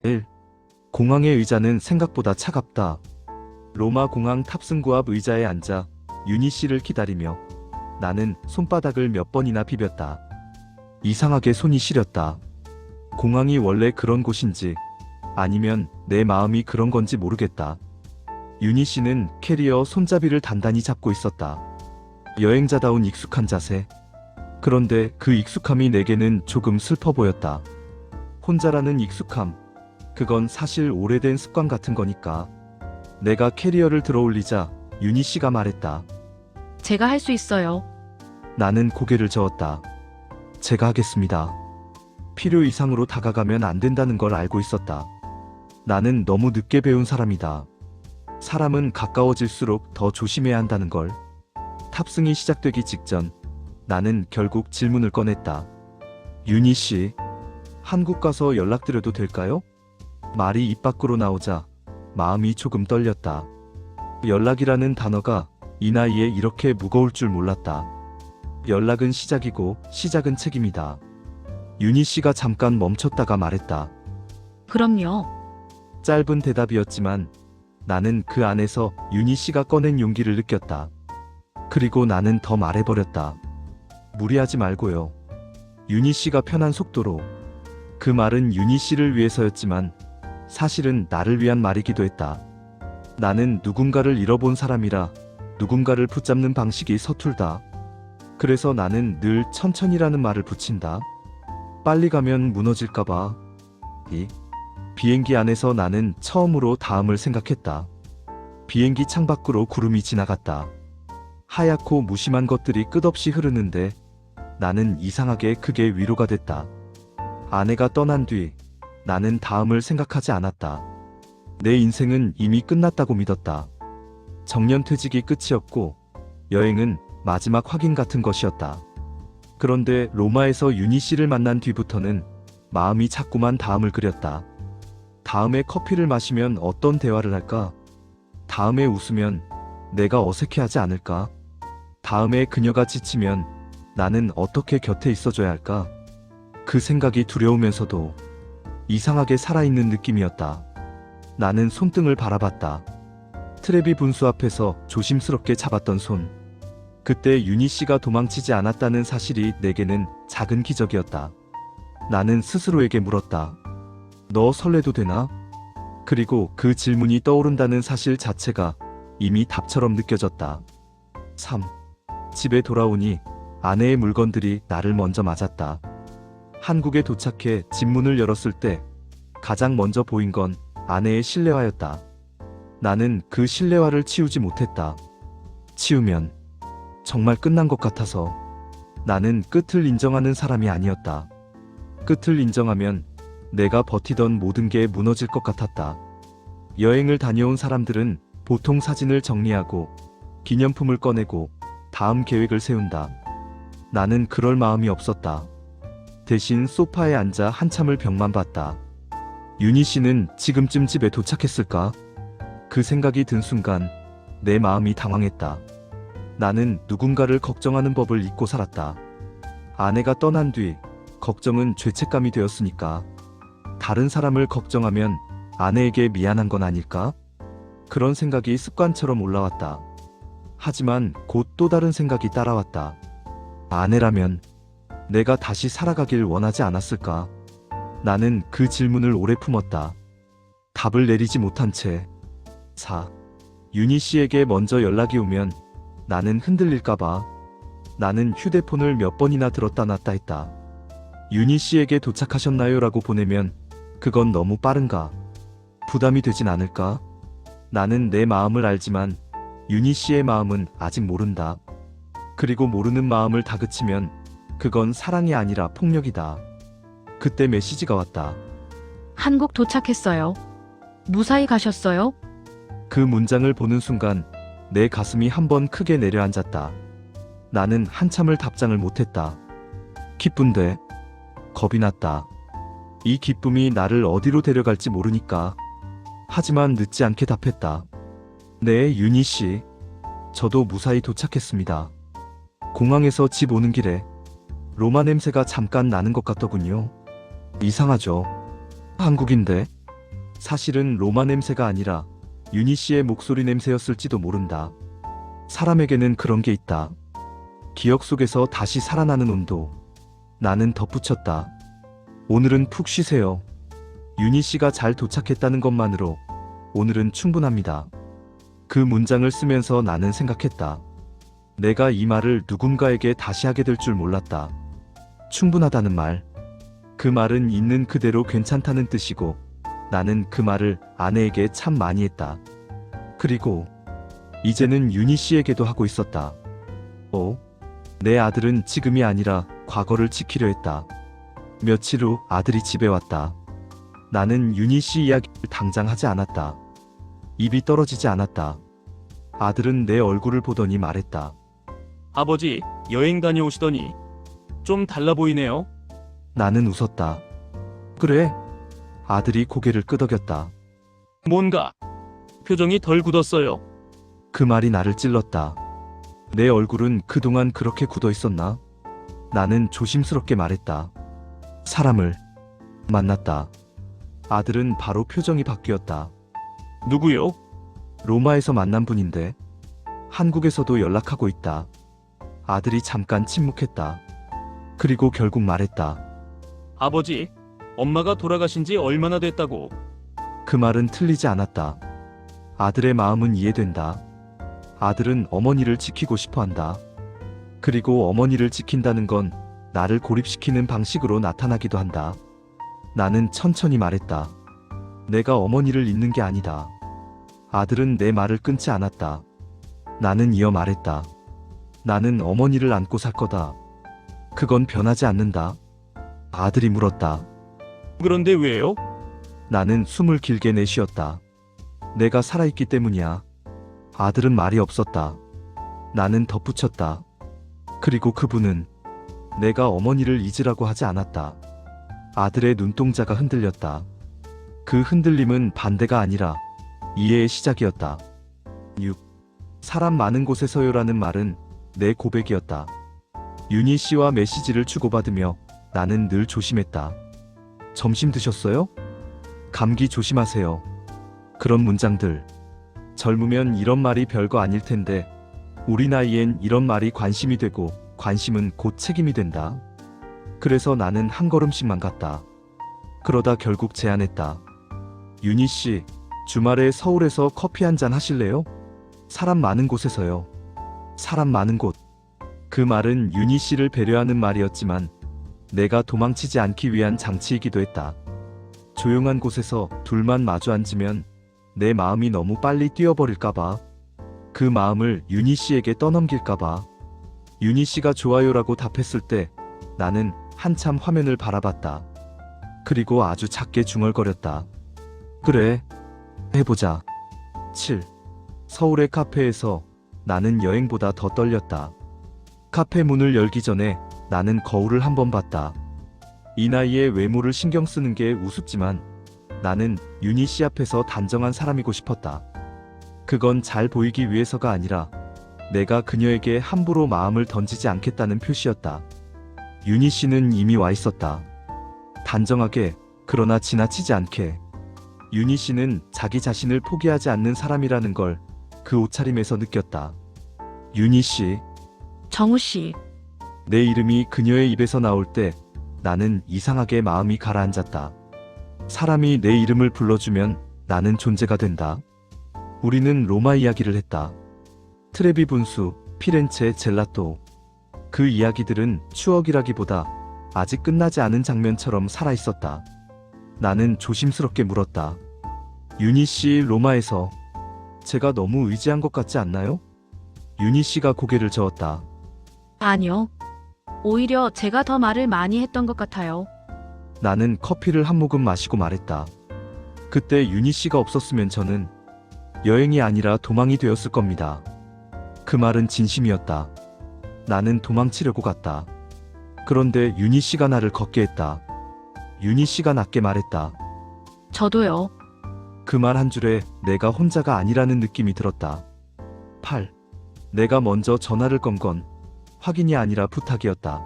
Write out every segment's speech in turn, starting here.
1. 공항의 의자는 생각보다 차갑다. 로마 공항 탑승구 앞 의자에 앉아 윤희 씨를 기다리며 나는 손바닥을 몇 번이나 비볐다. 이상하게 손이 시렸다. 공항이 원래 그런 곳인지 아니면 내 마음이 그런 건지 모르겠다. 윤희 씨는 캐리어 손잡이를 단단히 잡고 있었다. 여행자다운 익숙한 자세. 그런데 그 익숙함이 내게는 조금 슬퍼 보였다. 혼자라는 익숙함. 그건 사실 오래된 습관 같은 거니까. 내가 캐리어를 들어올리자 윤희 씨가 말했다. 제가 할 수 있어요. 나는 고개를 저었다. 제가 하겠습니다. 필요 이상으로 다가가면 안 된다는 걸 알고 있었다. 나는 너무 늦게 배운 사람이다. 사람은 가까워질수록 더 조심해야 한다는 걸. 탑승이 시작되기 직전 나는 결국 질문을 꺼냈다. 윤희 씨, 한국 가서 연락드려도 될까요? 말이 입 밖으로 나오자 마음이 조금 떨렸다. 연락이라는 단어가 이 나이에 이렇게 무거울 줄 몰랐다. 연락은 시작이고 시작은 책임이다. 윤희 씨가 잠깐 멈췄다가 말했다. 그럼요. 짧은 대답이었지만 나는 그 안에서 윤희 씨가 꺼낸 용기를 느꼈다. 그리고 나는 더 말해버렸다. 무리하지 말고요. 윤희 씨가 편한 속도로. 그 말은 윤희 씨를 위해서였지만 사실은 나를 위한 말이기도 했다. 나는 누군가를 잃어본 사람이라 누군가를 붙잡는 방식이 서툴다. 그래서 나는 늘 천천히라는 말을 붙인다. 빨리 가면 무너질까봐. 비행기 안에서 나는 처음으로 다음을 생각했다. 비행기 창밖으로 구름이 지나갔다. 하얗고 무심한 것들이 끝없이 흐르는데 나는 이상하게 그게 위로가 됐다. 아내가 떠난 뒤 나는 다음을 생각하지 않았다. 내 인생은 이미 끝났다고 믿었다. 정년퇴직이 끝이었고 여행은 마지막 확인 같은 것이었다. 그런데 로마에서 윤희 씨를 만난 뒤부터는 마음이 자꾸만 다음을 그렸다. 다음에 커피를 마시면 어떤 대화를 할까? 다음에 웃으면 내가 어색해하지 않을까? 다음에 그녀가 지치면 나는 어떻게 곁에 있어줘야 할까? 그 생각이 두려우면서도 이상하게 살아있는 느낌이었다. 나는 손등을 바라봤다. 트레비 분수 앞에서 조심스럽게 잡았던 손. 그때 윤희 씨가 도망치지 않았다는 사실이 내게는 작은 기적이었다. 나는 스스로에게 물었다. 너 설레도 되나? 그리고 그 질문이 떠오른다는 사실 자체가 이미 답처럼 느껴졌다. 3. 집에 돌아오니 아내의 물건들이 나를 먼저 맞았다. 한국에 도착해 집 문을 열었을 때 가장 먼저 보인 건 아내의 실내화였다. 나는 그 실내화를 치우지 못했다. 치우면 정말 끝난 것 같아서. 나는 끝을 인정하는 사람이 아니었다. 끝을 인정하면 내가 버티던 모든 게 무너질 것 같았다. 여행을 다녀온 사람들은 보통 사진을 정리하고 기념품을 꺼내고 다음 계획을 세운다. 나는 그럴 마음이 없었다. 대신 소파에 앉아 한참을 벽만 봤다. 윤희 씨는 지금쯤 집에 도착했을까? 그 생각이 든 순간 내 마음이 당황했다. 나는 누군가를 걱정하는 법을 잊고 살았다. 아내가 떠난 뒤 걱정은 죄책감이 되었으니까. 다른 사람을 걱정하면 아내에게 미안한 건 아닐까? 그런 생각이 습관처럼 올라왔다. 하지만 곧 또 다른 생각이 따라왔다. 아내라면 내가 다시 살아가길 원하지 않았을까? 나는 그 질문을 오래 품었다. 답을 내리지 못한 채. 4. 윤희 씨에게 먼저 연락이 오면 나는 흔들릴까봐. 나는 휴대폰을 몇 번이나 들었다 놨다 했다. 윤희 씨에게 도착하셨나요? 라고 보내면 그건 너무 빠른가? 부담이 되진 않을까? 나는 내 마음을 알지만 윤희 씨의 마음은 아직 모른다. 그리고 모르는 마음을 다그치면 그건 사랑이 아니라 폭력이다. 그때 메시지가 왔다. 한국 도착했어요. 무사히 가셨어요? 그 문장을 보는 순간 내 가슴이 한번 크게 내려앉았다. 나는 한참을 답장을 못했다. 기쁜데 겁이 났다. 이 기쁨이 나를 어디로 데려갈지 모르니까. 하지만 늦지 않게 답했다. 네, 윤희 씨. 저도 무사히 도착했습니다. 공항에서 집 오는 길에 로마 냄새가 잠깐 나는 것 같더군요. 이상하죠? 한국인데 사실은 로마 냄새가 아니라 윤희 씨의 목소리 냄새였을지도 모른다. 사람에게는 그런 게 있다. 기억 속에서 다시 살아나는 온도. 나는 덧붙였다. 오늘은 푹 쉬세요. 윤희 씨가 잘 도착했다는 것만으로 오늘은 충분합니다. 그 문장을 쓰면서 나는 생각했다. 내가 이 말을 누군가에게 다시 하게 될 줄 몰랐다. 충분하다는 말. 그 말은 있는 그대로 괜찮다는 뜻이고 나는 그 말을 아내에게 참 많이 했다. 그리고 이제는 윤희 씨에게도 하고 있었다. 내 아들은 지금이 아니라 과거를 지키려 했다. 며칠 후 아들이 집에 왔다. 나는 윤희 씨 이야기를 당장 하지 않았다. 입이 떨어지지 않았다. 아들은 내 얼굴을 보더니 말했다. 아버지, 여행 다녀오시더니 좀 달라 보이네요. 나는 웃었다. 그래? 아들이 고개를 끄덕였다. 뭔가 표정이 덜 굳었어요. 그 말이 나를 찔렀다. 내 얼굴은 그동안 그렇게 굳어 있었나? 나는 조심스럽게 말했다. 사람을 만났다. 아들은 바로 표정이 바뀌었다. 누구요? 로마에서 만난 분인데 한국에서도 연락하고 있다. 아들이 잠깐 침묵했다. 그리고 결국 말했다. 아버지, 엄마가 돌아가신 지 얼마나 됐다고. 그 말은 틀리지 않았다. 아들의 마음은 이해된다. 아들은 어머니를 지키고 싶어 한다. 그리고 어머니를 지킨다는 건 나를 고립시키는 방식으로 나타나기도 한다. 나는 천천히 말했다. 내가 어머니를 잊는 게 아니다. 아들은 내 말을 끊지 않았다. 나는 이어 말했다. 나는 어머니를 안고 살 거다. 그건 변하지 않는다. 아들이 물었다. 그런데 왜요? 나는 숨을 길게 내쉬었다. 내가 살아있기 때문이야. 아들은 말이 없었다. 나는 덧붙였다. 그리고 그분은 내가 어머니를 잊으라고 하지 않았다. 아들의 눈동자가 흔들렸다. 그 흔들림은 반대가 아니라 이해의 시작이었다. 6. 사람 많은 곳에서요라는 말은 내 고백이었다. 윤희 씨와 메시지를 주고받으며 나는 늘 조심했다. 점심 드셨어요? 감기 조심하세요. 그런 문장들. 젊으면 이런 말이 별거 아닐 텐데 우리 나이엔 이런 말이 관심이 되고 관심은 곧 책임이 된다. 그래서 나는 한 걸음씩만 갔다. 그러다 결국 제안했다. 윤희 씨, 주말에 서울에서 커피 한잔 하실래요? 사람 많은 곳에서요. 사람 많은 곳. 그 말은 윤희 씨를 배려하는 말이었지만 내가 도망치지 않기 위한 장치이기도 했다. 조용한 곳에서 둘만 마주 앉으면 내 마음이 너무 빨리 뛰어버릴까봐. 그 마음을 윤희 씨에게 떠넘길까봐. 윤희 씨가 좋아요라고 답했을 때 나는 한참 화면을 바라봤다. 그리고 아주 작게 중얼거렸다. 그래, 해보자. 7. 서울의 카페에서 나는 여행보다 더 떨렸다. 카페 문을 열기 전에 나는 거울을 한번 봤다. 이 나이에 외모를 신경 쓰는 게 우습지만 나는 윤희 씨 앞에서 단정한 사람이고 싶었다. 그건 잘 보이기 위해서가 아니라 내가 그녀에게 함부로 마음을 던지지 않겠다는 표시였다. 윤희 씨는 이미 와 있었다. 단정하게, 그러나 지나치지 않게. 윤희 씨는 자기 자신을 포기하지 않는 사람이라는 걸 그 옷차림에서 느꼈다. 윤희 씨. 정우 씨, 내 이름이 그녀의 입에서 나올 때 나는 이상하게 마음이 가라앉았다. 사람이 내 이름을 불러주면 나는 존재가 된다. 우리는 로마 이야기를 했다. 트레비 분수, 피렌체 젤라또. 그 이야기들은 추억이라기보다 아직 끝나지 않은 장면처럼 살아있었다. 나는 조심스럽게 물었다. 윤희 씨, 로마에서 제가 너무 의지한 것 같지 않나요? 윤희 씨가 고개를 저었다. 아니요. 오히려 제가 더 말을 많이 했던 것 같아요. 나는 커피를 한 모금 마시고 말했다. 그때 윤희 씨가 없었으면 저는 여행이 아니라 도망이 되었을 겁니다. 그 말은 진심이었다. 나는 도망치려고 갔다. 그런데 윤희 씨가 나를 걷게 했다. 윤희 씨가 낮게 말했다. 저도요. 그 말 한 줄에 내가 혼자가 아니라는 느낌이 들었다. 8. 내가 먼저 전화를 건 건 확인이 아니라 부탁이었다.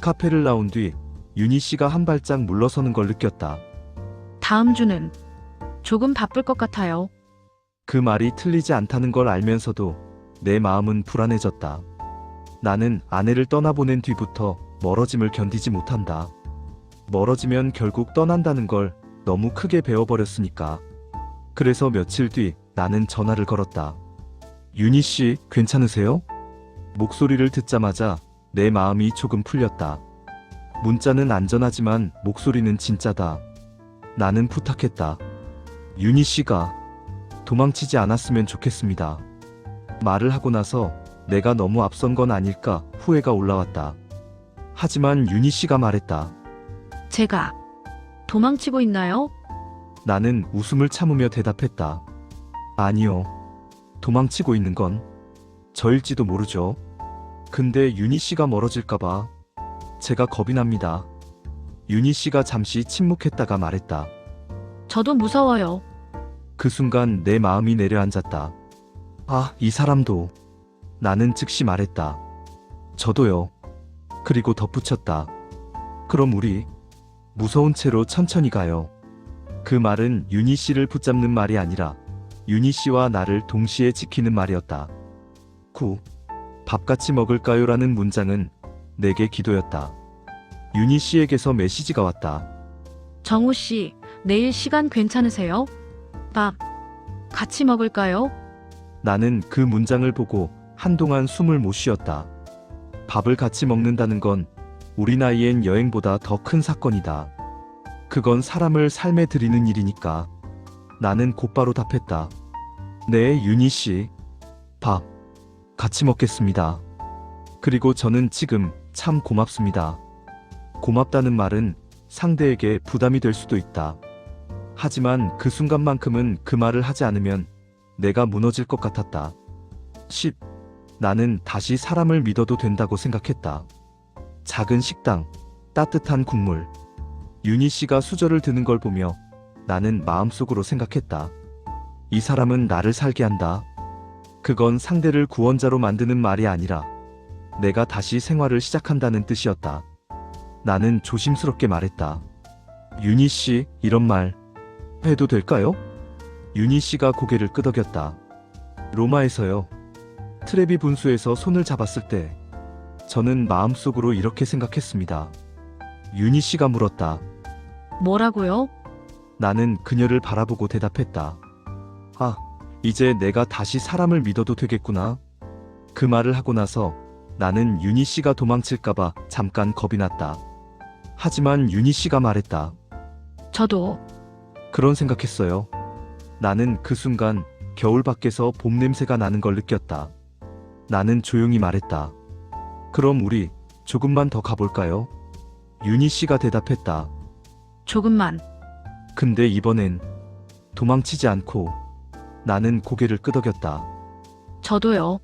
카페를 나온 뒤 윤희 씨가 한 발짝 물러서는 걸 느꼈다. 다음 주는 조금 바쁠 것 같아요. 그 말이 틀리지 않다는 걸 알면서도 내 마음은 불안해졌다. 나는 아내를 떠나보낸 뒤부터 멀어짐을 견디지 못한다. 멀어지면 결국 떠난다는 걸 너무 크게 배워버렸으니까. 그래서 며칠 뒤 나는 전화를 걸었다. 윤희 씨, 괜찮으세요? 목소리를 듣자마자 내 마음이 조금 풀렸다. 문자는 안전하지만 목소리는 진짜다. 나는 부탁했다. 윤희 씨가 도망치지 않았으면 좋겠습니다. 말을 하고 나서 내가 너무 앞선 건 아닐까 후회가 올라왔다. 하지만 윤희 씨가 말했다. 제가 도망치고 있나요? 나는 웃음을 참으며 대답했다. 아니요. 도망치고 있는 건 저일지도 모르죠. 근데 윤희 씨가 멀어질까봐 제가 겁이 납니다. 윤희 씨가 잠시 침묵했다가 말했다. 저도 무서워요. 그 순간 내 마음이 내려앉았다. 아, 이 사람도. 나는 즉시 말했다. 저도요. 그리고 덧붙였다. 그럼 우리 무서운 채로 천천히 가요. 그 말은 윤희 씨를 붙잡는 말이 아니라 윤희 씨와 나를 동시에 지키는 말이었다. 밥 같이 먹을까요? 라는 문장은 내게 기도였다. 윤희 씨에게서 메시지가 왔다. 정우 씨, 내일 시간 괜찮으세요? 밥 같이 먹을까요? 나는 그 문장을 보고 한동안 숨을 못 쉬었다. 밥을 같이 먹는다는 건 우리 나이엔 여행보다 더 큰 사건이다. 그건 사람을 삶에 들이는 일이니까. 나는 곧바로 답했다. 네, 윤희 씨. 밥 같이 먹겠습니다. 그리고 저는 지금 참 고맙습니다. 고맙다는 말은 상대에게 부담이 될 수도 있다. 하지만 그 순간만큼은 그 말을 하지 않으면 내가 무너질 것 같았다. 나는 다시 사람을 믿어도 된다고 생각했다. 작은 식당, 따뜻한 국물. 윤희 씨가 수저를 드는 걸 보며 나는 마음속으로 생각했다. 이 사람은 나를 살게 한다. 그건 상대를 구원자로 만드는 말이 아니라 내가 다시 생활을 시작한다는 뜻이었다. 나는 조심스럽게 말했다. 윤희 씨, 이런 말 해도 될까요? 윤희 씨가 고개를 끄덕였다. 로마에서요. 트레비 분수에서 손을 잡았을 때 저는 마음속으로 이렇게 생각했습니다. 윤희 씨가 물었다. 뭐라고요? 나는 그녀를 바라보고 대답했다. 아, 이제 내가 다시 사람을 믿어도 되겠구나. 그 말을 하고 나서 나는 윤희 씨가 도망칠까봐 잠깐 겁이 났다. 하지만 윤희 씨가 말했다. 저도 그런 생각했어요. 나는 그 순간 겨울 밖에서 봄 냄새가 나는 걸 느꼈다. 나는 조용히 말했다. 그럼 우리 조금만 더 가볼까요? 윤희 씨가 대답했다. 조금만. 근데 이번엔 도망치지 않고. 나는 고개를 끄덕였다. 저도요.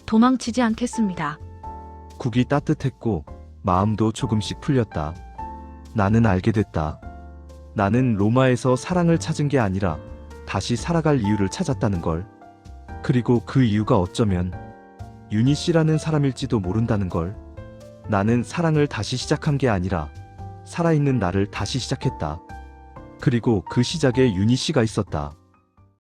도망치지 않겠습니다. 국이 따뜻했고 마음도 조금씩 풀렸다. 나는 알게 됐다. 나는 로마에서 사랑을 찾은 게 아니라 다시 살아갈 이유를 찾았다는 걸. 그리고 그 이유가 어쩌면 윤희 씨라는 사람일지도 모른다는 걸. 나는 사랑을 다시 시작한 게 아니라 살아있는 나를 다시 시작했다. 그리고 그 시작에 윤희 씨가 있었다.